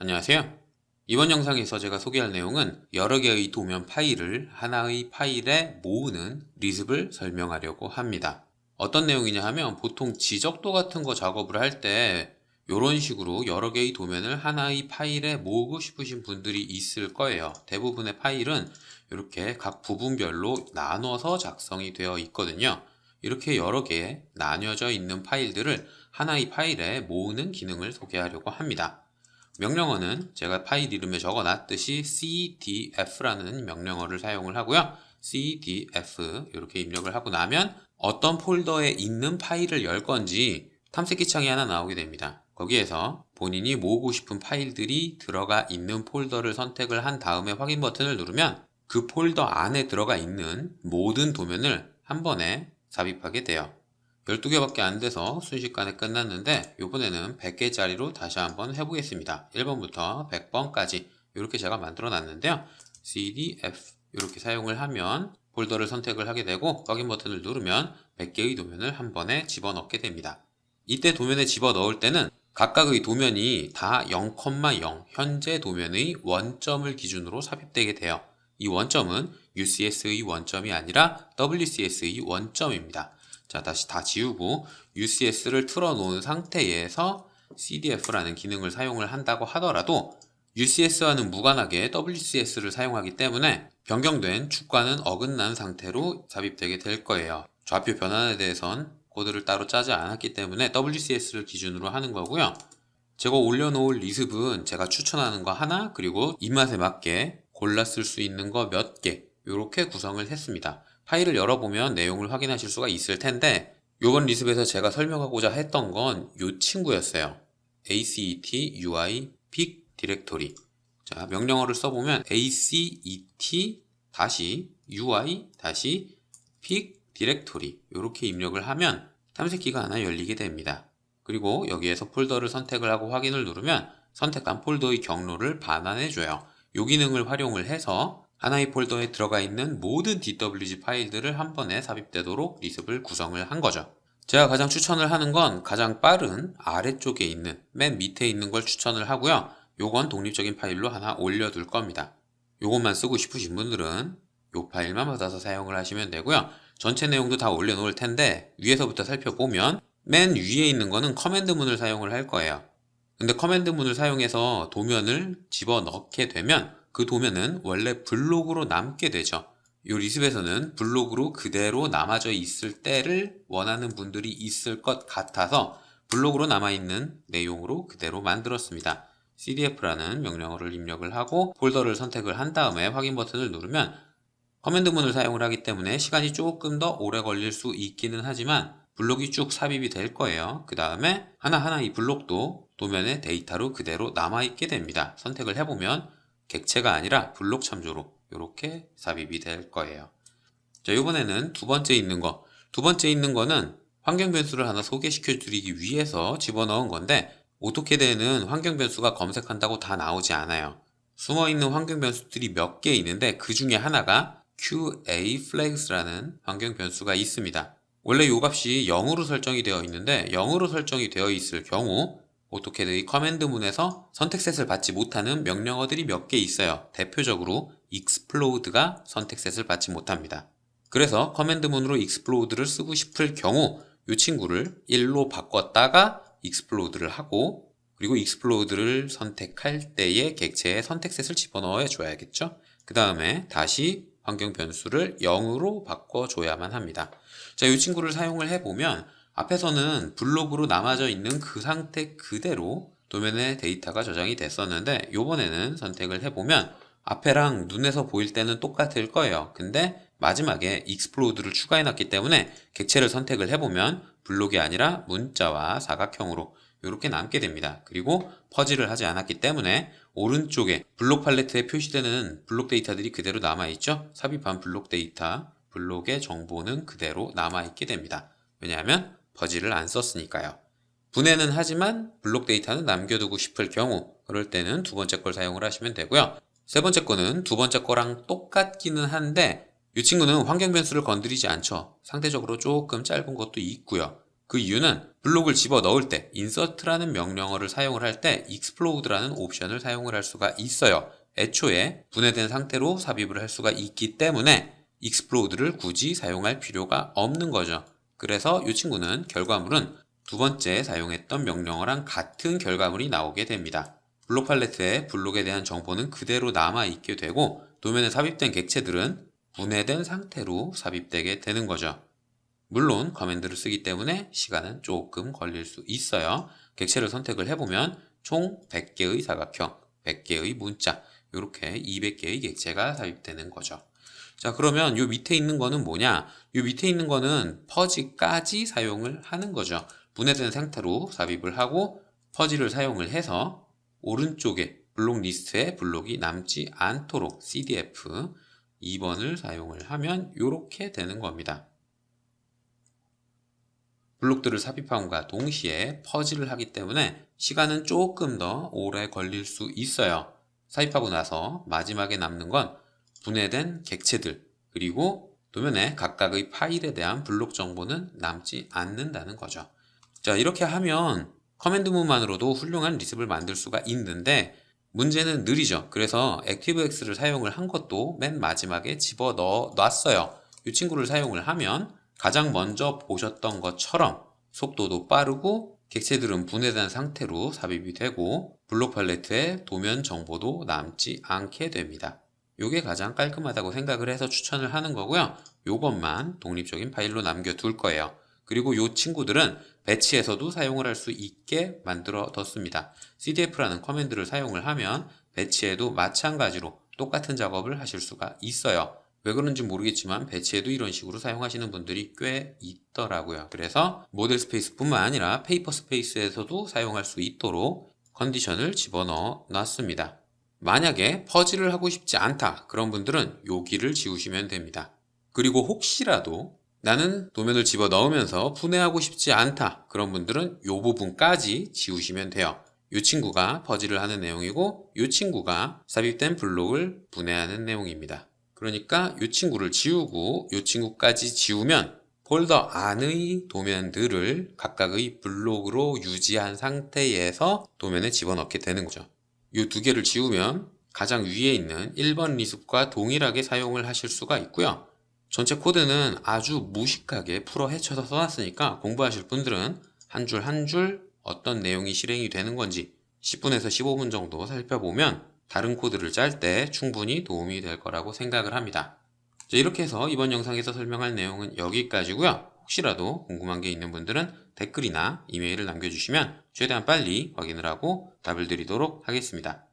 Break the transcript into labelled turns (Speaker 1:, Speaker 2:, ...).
Speaker 1: 안녕하세요. 이번 영상에서 제가 소개할 내용은 여러 개의 도면 파일을 하나의 파일에 모으는 리습을 설명하려고 합니다. 어떤 내용이냐 하면 보통 지적도 같은 거 작업을 할 때 이런 식으로 여러 개의 도면을 하나의 파일에 모으고 싶으신 분들이 있을 거예요. 대부분의 파일은 이렇게 각 부분별로 나눠서 작성이 되어 있거든요. 이렇게 여러 개 나뉘어져 있는 파일들을 하나의 파일에 모으는 기능을 소개하려고 합니다. 명령어는 제가 파일 이름에 적어놨듯이 cdf라는 명령어를 사용을 하고요. cdf 이렇게 입력을 하고 나면 어떤 폴더에 있는 파일을 열 건지 탐색기 창이 하나 나오게 됩니다. 거기에서 본인이 모으고 싶은 파일들이 들어가 있는 폴더를 선택을 한 다음에 확인 버튼을 누르면 그 폴더 안에 들어가 있는 모든 도면을 한 번에 삽입하게 돼요. 12개밖에 안 돼서 순식간에 끝났는데 이번에는 100개짜리로 다시 한번 해보겠습니다. 1번부터 100번까지 이렇게 제가 만들어 놨는데요. cdf 이렇게 사용을 하면 폴더를 선택을 하게 되고 확인 버튼을 누르면 100개의 도면을 한 번에 집어넣게 됩니다. 이때 도면에 집어넣을 때는 각각의 도면이 다 0,0 현재 도면의 원점을 기준으로 삽입되게 돼요. 이 원점은 UCS의 원점이 아니라 WCS의 원점입니다. 자, 다시 다 지우고 UCS를 틀어놓은 상태에서 CDF라는 기능을 사용을 한다고 하더라도 UCS와는 무관하게 WCS를 사용하기 때문에 변경된 축과는 어긋난 상태로 삽입되게 될 거예요. 좌표 변환에 대해선 코드를 따로 짜지 않았기 때문에 WCS를 기준으로 하는 거고요. 제가 올려놓을 리습은 제가 추천하는 거 하나, 그리고 입맛에 맞게 골라 쓸 수 있는 거 몇 개 이렇게 구성을 했습니다. 파일을 열어보면 내용을 확인하실 수가 있을 텐데 이번 리습에서 제가 설명하고자 했던 건 이 친구였어요. ACET UI pick directory. 자, 명령어를 써보면 ACET UI pick directory 이렇게 입력을 하면 탐색기가 하나 열리게 됩니다. 그리고 여기에서 폴더를 선택을 하고 확인을 누르면 선택한 폴더의 경로를 반환해줘요. 이 기능을 활용을 해서 하나의 폴더에 들어가 있는 모든 DWG 파일들을 한 번에 삽입되도록 리습을 구성을 한 거죠. 제가 가장 추천을 하는 건 가장 빠른 아래쪽에 있는 맨 밑에 있는 걸 추천을 하고요. 요건 독립적인 파일로 하나 올려둘 겁니다. 요것만 쓰고 싶으신 분들은 요 파일만 받아서 사용을 하시면 되고요. 전체 내용도 다 올려놓을 텐데 위에서부터 살펴보면 맨 위에 있는 거는 커맨드 문을 사용을 할 거예요. 근데 커맨드 문을 사용해서 도면을 집어넣게 되면 그 도면은 원래 블록으로 남게 되죠. 이 리습에서는 블록으로 그대로 남아져 있을 때를 원하는 분들이 있을 것 같아서 블록으로 남아있는 내용으로 그대로 만들었습니다. cdf라는 명령어를 입력을 하고 폴더를 선택을 한 다음에 확인 버튼을 누르면 커맨드 문을 사용을 하기 때문에 시간이 조금 더 오래 걸릴 수 있기는 하지만 블록이 쭉 삽입이 될 거예요. 그 다음에 하나하나 이 블록도 도면의 데이터로 그대로 남아있게 됩니다. 선택을 해보면 객체가 아니라 블록 참조로 이렇게 삽입이 될 거예요. 자, 이번에는 두 번째 있는 거는 환경 변수를 하나 소개시켜 드리기 위해서 집어넣은 건데 오토캐드에는 환경 변수가 검색한다고 다 나오지 않아요. 숨어있는 환경 변수들이 몇 개 있는데 그 중에 하나가 QA-flags라는 환경 변수가 있습니다. 원래 이 값이 0으로 설정이 되어 있는데 0으로 설정이 되어 있을 경우 오토캐드의 커맨드 문에서 선택셋을 받지 못하는 명령어들이 몇 개 있어요. 대표적으로 explode가 선택셋을 받지 못합니다. 그래서 커맨드 문으로 explode를 쓰고 싶을 경우 이 친구를 1로 바꿨다가 explode를 하고 그리고 explode를 선택할 때에 객체에 선택셋을 집어넣어 줘야겠죠. 그 다음에 다시 환경 변수를 0으로 바꿔줘야만 합니다. 자, 이 친구를 사용을 해보면 앞에서는 블록으로 남아져 있는 그 상태 그대로 도면에 데이터가 저장이 됐었는데 이번에는 선택을 해보면 앞에랑 눈에서 보일 때는 똑같을 거예요. 근데 마지막에 explode를 추가해놨기 때문에 객체를 선택을 해보면 블록이 아니라 문자와 사각형으로 이렇게 남게 됩니다. 그리고 퍼즐을 하지 않았기 때문에 오른쪽에 블록 팔레트에 표시되는 블록 데이터들이 그대로 남아있죠. 삽입한 블록 데이터, 블록의 정보는 그대로 남아있게 됩니다. 왜냐하면 퍼즐을 안 썼으니까요. 분해는 하지만 블록 데이터는 남겨두고 싶을 경우 그럴 때는 두 번째 걸 사용을 하시면 되고요. 세 번째 거는 두 번째 거랑 똑같기는 한데 이 친구는 환경 변수를 건드리지 않죠. 상대적으로 조금 짧은 것도 있고요. 그 이유는 블록을 집어 넣을 때 insert라는 명령어를 사용을 할 때 explodera는 옵션을 사용을 할 수가 있어요. 애초에 분해된 상태로 삽입을 할 수가 있기 때문에 explode를 굳이 사용할 필요가 없는 거죠. 그래서 이 친구는 결과물은 두 번째 사용했던 명령어랑 같은 결과물이 나오게 됩니다. 블록 팔레트에 블록에 대한 정보는 그대로 남아있게 되고 도면에 삽입된 객체들은 분해된 상태로 삽입되게 되는 거죠. 물론 커맨드를 쓰기 때문에 시간은 조금 걸릴 수 있어요. 객체를 선택을 해보면 총 100개의 사각형, 100개의 문자, 이렇게 200개의 객체가 삽입되는 거죠. 자, 그러면 요 밑에 있는 거는 뭐냐? 요 밑에 있는 거는 퍼지까지 사용을 하는 거죠. 분해된 상태로 삽입을 하고 퍼지를 사용을 해서 오른쪽에 블록 리스트에 블록이 남지 않도록 CDF 2번을 사용을 하면 이렇게 되는 겁니다. 블록들을 삽입함과 동시에 퍼지를 하기 때문에 시간은 조금 더 오래 걸릴 수 있어요. 삽입하고 나서 마지막에 남는 건 분해된 객체들, 그리고 도면에 각각의 파일에 대한 블록 정보는 남지 않는다는 거죠. 자, 이렇게 하면 커맨드문만으로도 훌륭한 리습을 만들 수가 있는데 문제는 느리죠. 그래서 ActiveX를 사용을 한 것도 맨 마지막에 집어넣어 놨어요. 이 친구를 사용을 하면 가장 먼저 보셨던 것처럼 속도도 빠르고 객체들은 분해된 상태로 삽입이 되고 블록 팔레트에 도면 정보도 남지 않게 됩니다. 이게 가장 깔끔하다고 생각을 해서 추천을 하는 거고요. 이것만 독립적인 파일로 남겨둘 거예요. 그리고 이 친구들은 배치에서도 사용을 할 수 있게 만들어 뒀습니다. CDF라는 커맨드를 사용을 하면 배치에도 마찬가지로 똑같은 작업을 하실 수가 있어요. 왜 그런지 모르겠지만 배치에도 이런 식으로 사용하시는 분들이 꽤 있더라고요. 그래서 모델 스페이스뿐만 아니라 페이퍼 스페이스에서도 사용할 수 있도록 컨디션을 집어넣어 놨습니다. 만약에 퍼즐을 하고 싶지 않다, 그런 분들은 여기를 지우시면 됩니다. 그리고 혹시라도 나는 도면을 집어넣으면서 분해하고 싶지 않다, 그런 분들은 이 부분까지 지우시면 돼요. 이 친구가 퍼즐을 하는 내용이고 이 친구가 삽입된 블록을 분해하는 내용입니다. 그러니까 이 친구를 지우고 이 친구까지 지우면 폴더 안의 도면들을 각각의 블록으로 유지한 상태에서 도면에 집어넣게 되는 거죠. 이 두 개를 지우면 가장 위에 있는 1번 리습과 동일하게 사용을 하실 수가 있고요. 전체 코드는 아주 무식하게 풀어 헤쳐서 써놨으니까 공부하실 분들은 한 줄 한 줄 어떤 내용이 실행이 되는 건지 10분에서 15분 정도 살펴보면 다른 코드를 짤 때 충분히 도움이 될 거라고 생각을 합니다. 자, 이렇게 해서 이번 영상에서 설명할 내용은 여기까지고요. 혹시라도 궁금한 게 있는 분들은 댓글이나 이메일을 남겨주시면 최대한 빨리 확인을 하고 답을 드리도록 하겠습니다.